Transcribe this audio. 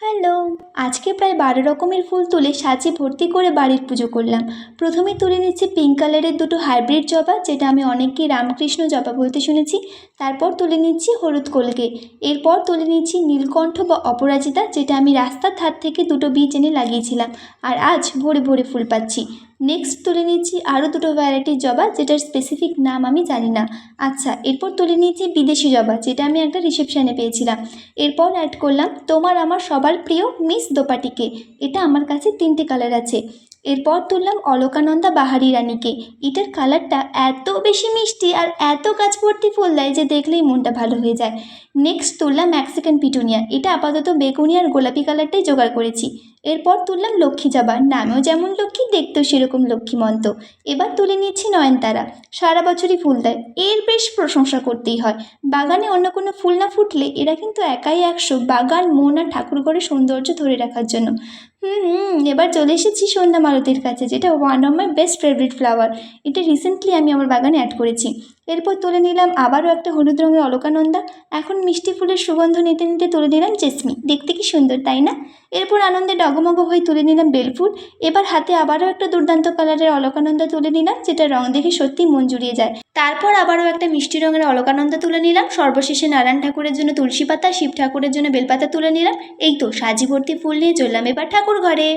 Hello. আজকে প্রায় 12 রকমের ফুল তুলে সাজিয়ে ভর্তি করে বাড়ির পুজো করলাম। প্রথমে তুলে নিচ্ছি পিঙ্ক কালারের দুটো হাইব্রিড জবা, যেটা আমি অনেককেই রামকৃষ্ণ জবা বলতে শুনেছি। তারপর তুলে নিচ্ছি হলুদ কলকে। এরপর তুলে নিচ্ছি নীলকণ্ঠ বা অপরাজিতা, যেটা আমি রাস্তার ধার থেকে দুটো বীজ এনে লাগিয়েছিলাম আর আজ ভরে ভরে ফুল পাচ্ছি। নেক্সট তুলে নিচ্ছি আরও দুটো ভ্যারাইটির জবা, যেটার স্পেসিফিক নাম আমি জানি না। আচ্ছা, এরপর তুলে নিয়েছি বিদেশি জবা, যেটা আমি একটা রিসেপশানে পেয়েছিলাম। এরপর অ্যাড করলাম তোমার আমার সবার প্রিয় মিস দোপাটিকে। এটা আমার কাছে 3টে কালার আছে। এরপর তুললাম অলকানন্দা বাহারি রানীকে। এটার কালারটা এত বেশি মিষ্টি আর এত গাছ ভর্তি ফুল দেয় যে দেখলেই মনটা ভালো হয়ে যায়। নেক্সট তুললাম মেক্সিকান পিটুনিয়া। এটা আপাতত বেগুনি আর গোলাপি কালারটাই জোগাড় করেছি। এরপর তুললাম লক্ষ্মী জবা, নামেও যেমন লক্ষ্মী, দেখতেও সেরকম লক্ষ্মীমন্ত। এবার তুলে নিচ্ছি নয়নতারা, সারা বছরই ফুল দেয়, এর বেশ প্রশংসা করতেই হয়। বাগানে অন্য কোনো ফুল না ফুটলে এরা কিন্তু একাই 100 বাগান, মন আর ঠাকুরঘরের সৌন্দর্য ধরে রাখার জন্য। এবার চলে এসেছি সন্ধ্যা মালতীর কাছে, যেটা one of my best favourite flower. এটা রিসেন্টলি আমি আমার বাগানে অ্যাড করেছি। এরপর তুলে নিলাম আবারও একটা হলুদ রঙের অলকানন্দা। এখন মিষ্টি ফুলের সুগন্ধ নিতে নিতে তুলে নিলাম জেসমিন। দেখতে কি সুন্দর, তাই না? এরপর আনন্দে ডগমগ হয়ে তুলে নিলাম বেলফুল। এবার হাতে আবারও একটা দুর্দান্ত কালারের অলকানন্দা তুলে নিলাম, যেটা রং দেখে সত্যিই মন জুড়িয়ে যায়। তারপর আবারও একটা মিষ্টি রঙের অলকানন্দা তুলে নিলাম। সর্বশেষে নারায়ণ ঠাকুরের জন্য তুলসী পাতা, শিব ঠাকুরের জন্য বেলপাতা তুলে নিলাম। এই তো সাজি ভর্তি ফুল নিয়ে চললাম এবার ঠাকুর ঘরে।